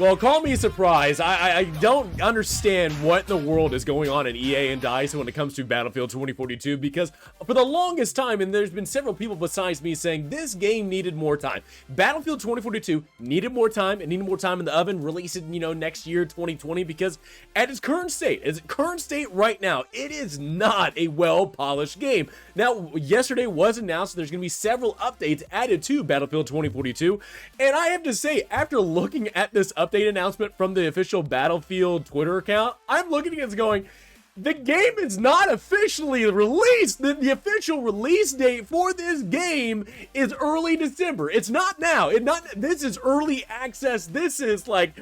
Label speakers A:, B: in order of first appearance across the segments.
A: Well, call me surprised. I don't understand what in the world is going on in EA and DICE when it comes to Battlefield 2042, because for the longest time, and there's been several people besides me saying this game needed more time. Battlefield 2042 needed more time. It needed more time in the oven. Release it, next year, 2020, because at its current state right now, it is not a well-polished game. Now, yesterday was announced there's going to be several updates added to Battlefield 2042, and I have to say, after looking at this update announcement from the official Battlefield Twitter account, I'm looking at it going, the game is not officially released. The official release date for this game is early December. It's not now. This is early access. This is like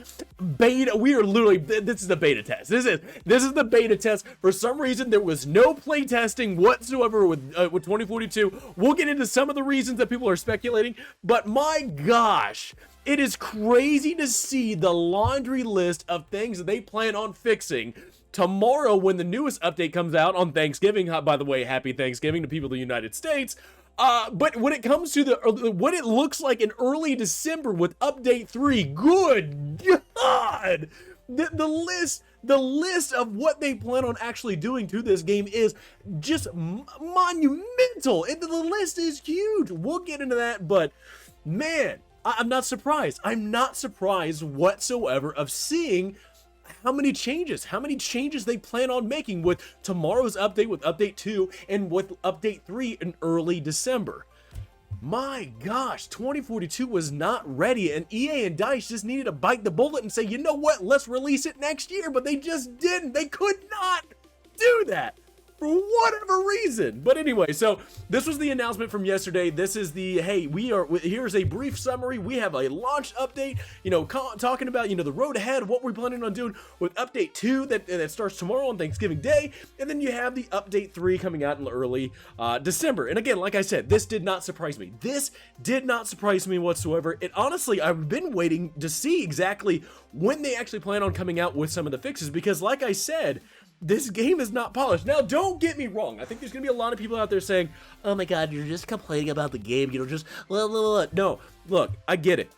A: beta. We are literally, this is the beta test. This is the beta test. For some reason, there was no play testing whatsoever with 2042. We'll get into some of the reasons that people are speculating, but my gosh, it is crazy to see the laundry list of things that they plan on fixing tomorrow when the newest update comes out on Thanksgiving. By the way, happy Thanksgiving to people of the United States. But when it comes to what it looks like in early December with update 3, good God, the list of what they plan on actually doing to this game is just monumental. And the list is huge. We'll get into that, but man, I'm not surprised. I'm not surprised whatsoever of seeing how many changes they plan on making with tomorrow's update, with update 2, and with update 3 in early December. My gosh, 2042 was not ready, and EA and DICE just needed to bite the bullet and say, you know what, let's release it next year, but they just didn't. They could not do that for whatever reason. But anyway, so this was the announcement from yesterday. This is the, hey, here's a brief summary. We have a launch update, talking about, the road ahead, what we're planning on doing with update 2 that starts tomorrow on Thanksgiving Day. And then you have the update 3 coming out in early December. And again, like I said, this did not surprise me. This did not surprise me whatsoever. It honestly, I've been waiting to see exactly when they actually plan on coming out with some of the fixes, because like I said, this game is not polished. Now, don't get me wrong. I think there's going to be a lot of people out there saying, oh my God, you're just complaining about the game. No, look, I get it.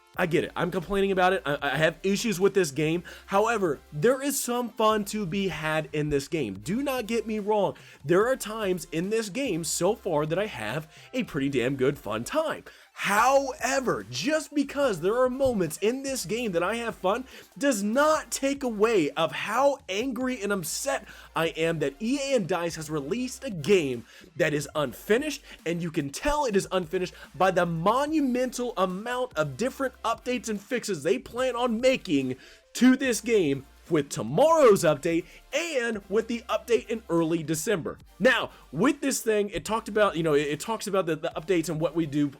A: I'm complaining about it. I have issues with this game. However, there is some fun to be had in this game. Do not get me wrong. There are times in this game so far that I have a pretty damn good fun time. However, just because there are moments in this game that I have fun does not take away of how angry and upset I am that EA and DICE has released a game that is unfinished, and you can tell it is unfinished by the monumental amount of different updates and fixes they plan on making to this game with tomorrow's update and with the update in early December. Now, with this thing, it talks about the updates and what we do,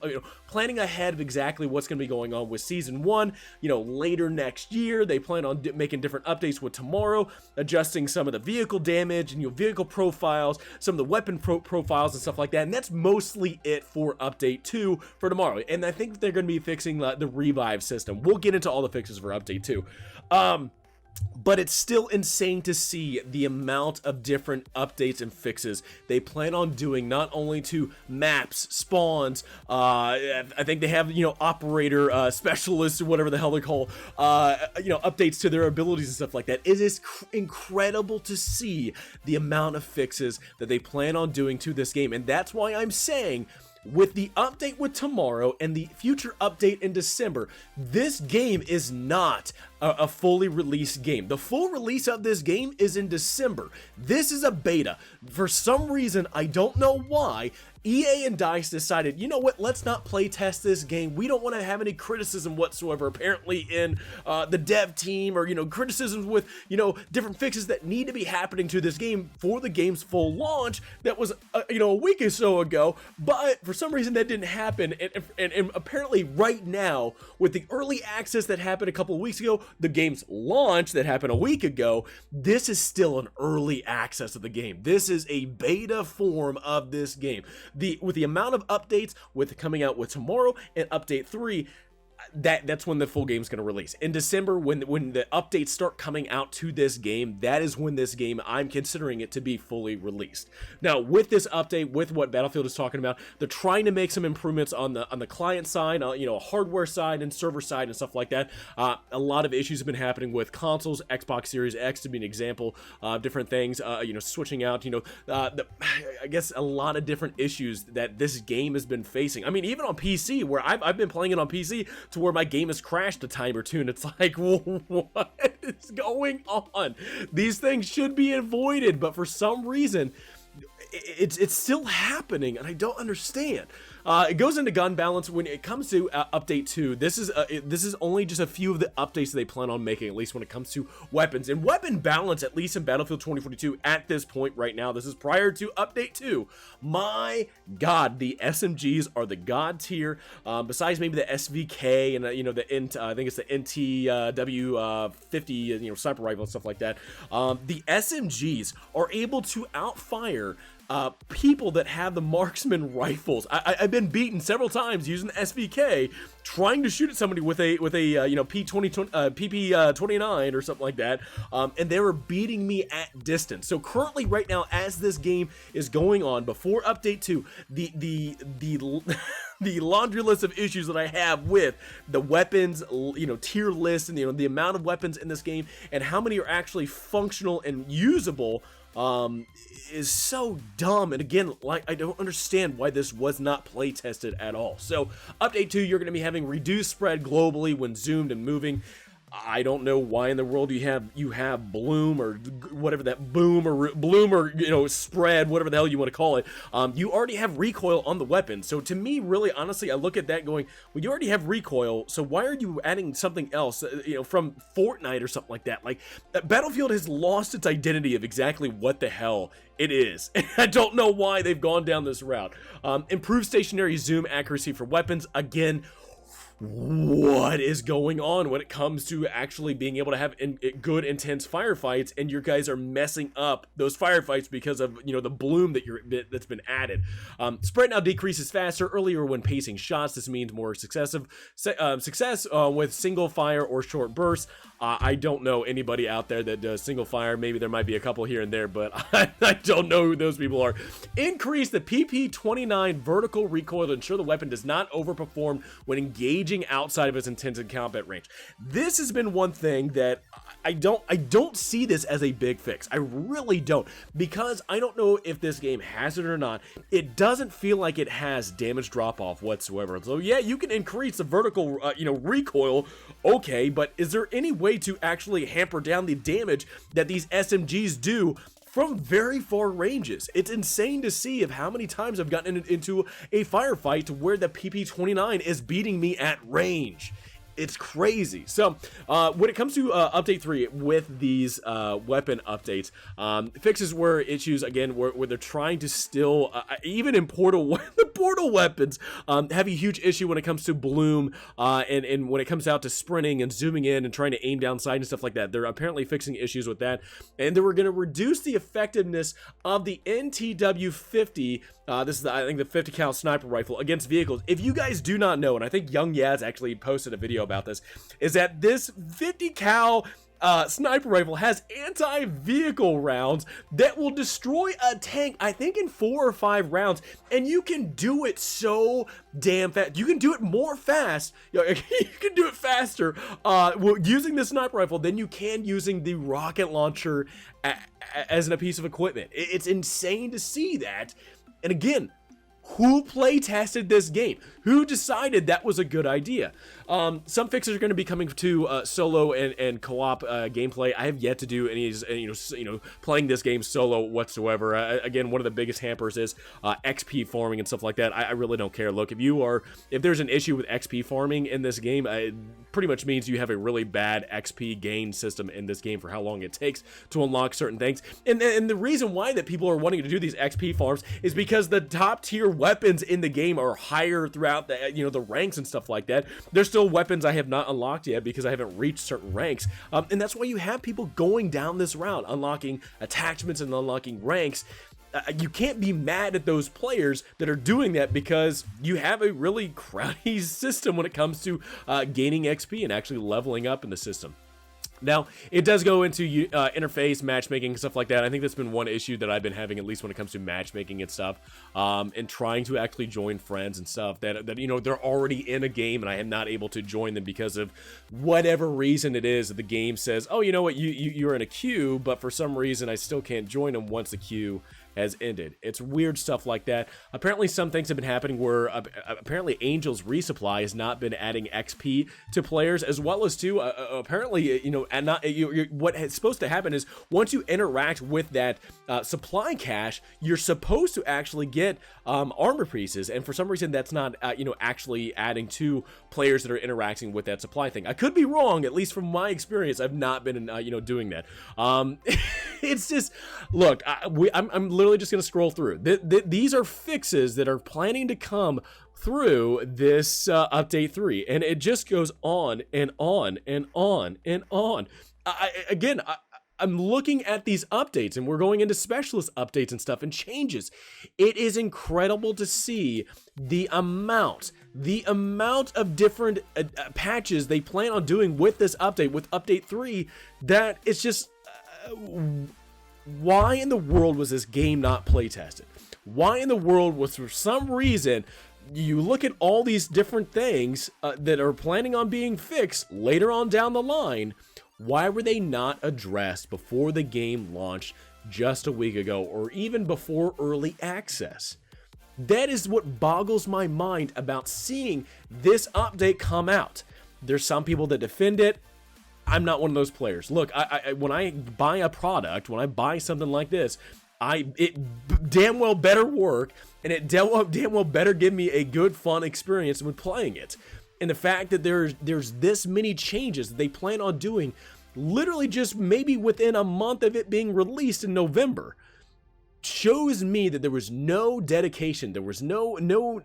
A: planning ahead of exactly what's going to be going on with Season 1, later next year. They plan on making different updates with tomorrow, adjusting some of the vehicle damage and vehicle profiles, some of the weapon profiles and stuff like that, and that's mostly it for update 2 for tomorrow. And I think they're going to be fixing the revive system. We'll get into all the fixes for update 2. But it's still insane to see the amount of different updates and fixes they plan on doing, not only to maps, spawns, I think they have, operator specialists or whatever the hell they're called, updates to their abilities and stuff like that. It is incredible to see the amount of fixes that they plan on doing to this game, and that's why I'm saying, with the update with tomorrow and the future update in December, this game is not a fully released game. The full release of this game is in December. This is a beta. For some reason, I don't know why, EA and DICE decided, you know what, let's not play test this game. We don't want to have any criticism whatsoever, apparently, in the dev team, or, criticisms with, different fixes that need to be happening to this game for the game's full launch that was, a week or so ago. But for some reason, that didn't happen. And apparently right now, with the early access that happened a couple of weeks ago, the game's launch that happened a week ago, this is still an early access of the game. This is a beta form of this game. With the amount of updates with coming out with tomorrow and update 3, that's when the full game's going to release in December. When the updates start coming out to this game, that is when this game, I'm considering it to be fully released. Now, with this update, with what Battlefield is talking about, they're trying to make some improvements on the client side, you know, hardware side and server side and stuff like that. A lot of issues have been happening with consoles, Xbox Series X to be an example, different things, you know, switching out, you know, I guess a lot of different issues that this game has been facing. I mean, even on PC, where I've been playing it on PC to where my game has crashed a time or two, and it's like, what is going on? These things should be avoided, but for some reason, it's still happening, and I don't understand. It goes into gun balance when it comes to update 2. This is only just a few of the updates that they plan on making, at least when it comes to weapons and weapon balance, at least in Battlefield 2042 at this point right now. This is prior to update 2. My God, the SMGs are the god tier. Besides maybe the SVK and you know, the I think it's the NTW 50, you know, sniper rifle and stuff like that. The SMGs are able to outfire people that have the marksman rifles. I've been beaten several times using the SVK trying to shoot at somebody with a you know, PP29 or something like that, and they were beating me at distance. So currently right now, as this game is going on, before update 2, the laundry list of issues that I have with the weapons, you know, tier list, and you know, the amount of weapons in this game and how many are actually functional and usable is so dumb. And again, like, I don't understand why this was not play tested at all. So update 2, you're going to be having reduced spread globally when zoomed and moving. I don't know why in the world you have bloom or whatever that bloom or you know, spread, whatever the hell you want to call it. You already have recoil on the weapon. So to me, really honestly, I look at that going, well, you already have recoil, so why are you adding something else, you know, from Fortnite or something like that? Like, Battlefield has lost its identity of exactly what the hell it is. I don't know why they've gone down this route. Improved stationary zoom accuracy for weapons. Again, what is going on when it comes to actually being able to have good intense firefights, and your guys are messing up those firefights because of, you know, the bloom that's been added. Spread now decreases faster earlier when pacing shots. This means more success with single fire or short bursts. I don't know anybody out there that does single fire. Maybe there might be a couple here and there, but I don't know who those people are. Increase the PP29 vertical recoil to ensure the weapon does not overperform when engaging outside of its intended combat range. This has been one thing that I don't see this as a big fix. I really don't, because I don't know if this game has it or not. It doesn't feel like it has damage drop off whatsoever. So yeah, you can increase the vertical you know, recoil, okay, but is there any way to actually hamper down the damage that these SMGs do from very far ranges? It's insane to see of how many times I've gotten into a firefight to where the PP29 is beating me at range. It's crazy. So when it comes to update 3 with these weapon updates, fixes were issues again where they're trying to still even in the portal weapons have a huge issue when it comes to bloom and when it comes out to sprinting and zooming in and trying to aim down sight and stuff like that. They're apparently fixing issues with that, and they were going to reduce the effectiveness of the NTW 50. This is I think the 50 cal sniper rifle against vehicles. If you guys do not know, and I think Young Yaz actually posted a video about this, is that this 50 cal sniper rifle has anti-vehicle rounds that will destroy a tank, I think in 4 or 5 rounds, and you can do it so damn fast. You can do it more fast. You can do it faster using the sniper rifle than you can using the rocket launcher as a piece of equipment. It's insane to see that. And again, who play tested this game? Who decided that was a good idea? Some fixes are going to be coming to solo and co-op gameplay. I have yet to do any, playing this game solo whatsoever. Again, one of the biggest hampers is XP farming and stuff like that. I really don't care. Look, if there's an issue with XP farming in this game, it pretty much means you have a really bad XP gain system in this game for how long it takes to unlock certain things. And the reason why that people are wanting to do these XP farms is because the top tier weapons in the game are higher throughout the ranks and stuff like that. There's still weapons I have not unlocked yet because I haven't reached certain ranks, and that's why you have people going down this route, unlocking attachments and unlocking ranks. you can't be mad at those players that are doing that, because you have a really crowdy system when it comes to gaining XP and actually leveling up in the system. Now, it does go into interface, matchmaking, stuff like that. I think that's been one issue that I've been having, at least when it comes to matchmaking and stuff, and trying to actually join friends and stuff that you know, they're already in a game and I am not able to join them because of whatever reason it is that the game says, oh, you know what, you're in a queue, but for some reason I still can't join them once the queue has ended. It's weird stuff like that. Apparently some things have been happening where apparently Angel's Resupply has not been adding XP to players, as well as to apparently, you know, and not what is supposed to happen is once you interact with that supply cache, you're supposed to actually get armor pieces, and for some reason that's not you know, actually adding to players that are interacting with that supply thing. I could be wrong. At least from my experience, I've not been you know, doing that. It's just, look, I'm literally just gonna scroll through. These are fixes that are planning to come through this update 3, and it just goes on and on and on and on. I'm looking at these updates, and we're going into specialist updates and stuff and changes. It is incredible to see the amount of different patches they plan on doing with this update, with update 3, that it's just why in the world was this game not play tested? Why in the world was, for some reason, you look at all these different things that are planning on being fixed later on down the line, why were they not addressed before the game launched just a week ago, or even before early access? That is what boggles my mind about seeing this update come out. There's some people that defend it. I'm not one of those players. Look, when I buy a product, when I buy something like this, it damn well better work, and it damn well better give me a good, fun experience when playing it. And the fact that there's this many changes that they plan on doing, literally just maybe within a month of it being released in November, shows me that there was no dedication, there was no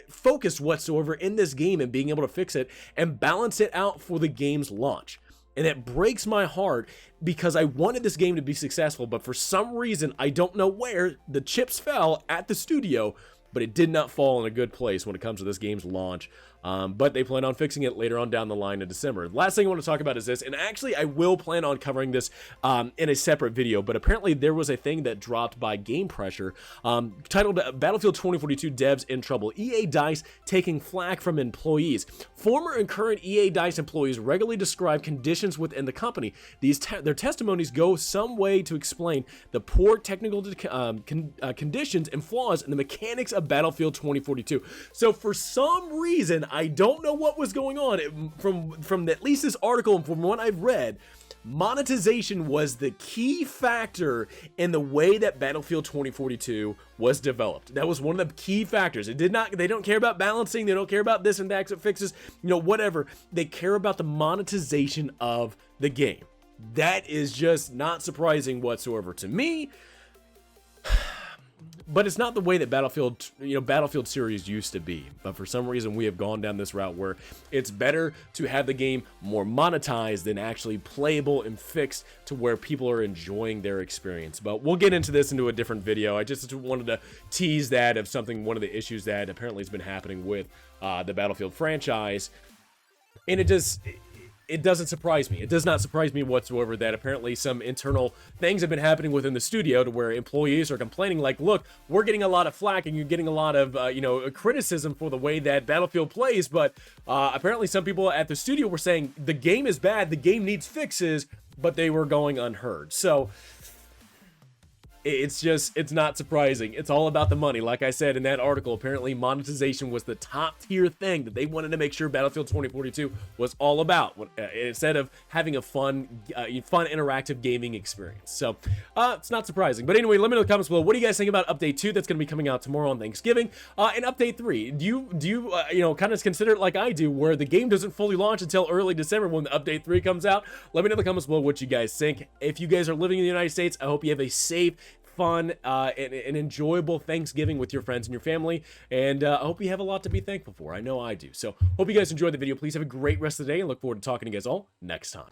A: focus whatsoever in this game and being able to fix it and balance it out for the game's launch. And it breaks my heart, because I wanted this game to be successful, but for some reason, I don't know where, the chips fell at the studio, but it did not fall in a good place when it comes to this game's launch. But they plan on fixing it later on down the line in December. Last thing I want to talk about is this, and actually I will plan on covering this in a separate video, but apparently there was a thing that dropped by Game Pressure titled Battlefield 2042 Devs in Trouble. EA DICE taking flack from employees. Former and current EA DICE employees regularly describe conditions within the company. Their testimonies go some way to explain the poor technical conditions and flaws in the mechanics of Battlefield 2042. So for some reason, I don't know what was going on. From at least this article and from what I've read, monetization was the key factor in the way that Battlefield 2042 was developed. That was one of the key factors. They don't care about balancing, they don't care about this and that fixes, you know, whatever. They care about the monetization of the game. That is just not surprising whatsoever to me. But it's not the way that Battlefield series used to be. But for some reason, we have gone down this route where it's better to have the game more monetized than actually playable and fixed to where people are enjoying their experience. But we'll get into this into a different video. I just wanted to tease that of something, one of the issues that apparently has been happening with the Battlefield franchise. And it doesn't surprise me. It does not surprise me whatsoever that apparently some internal things have been happening within the studio to where employees are complaining like, look, we're getting a lot of flack and you're getting a lot of, criticism for the way that Battlefield plays, but apparently some people at the studio were saying the game is bad, the game needs fixes, but they were going unheard. So it's not surprising. It's all about the money. Like I said in that article, apparently monetization was the top tier thing that they wanted to make sure Battlefield 2042 was all about, instead of having a fun interactive gaming experience. So it's not surprising. But anyway, let me know in the comments below, what do you guys think about update 2 that's going to be coming out tomorrow on Thanksgiving, and update 3? Do you kind of consider it like I do, where the game doesn't fully launch until early December when the update 3 comes out? Let me know in the comments below what you guys think. If you guys are living in the United States, I hope you have a safe, fun, and enjoyable Thanksgiving with your friends and your family, and I hope you have a lot to be thankful for. I know I do. So hope you guys enjoyed the video. Please have a great rest of the day, and look forward to talking to you guys all next time.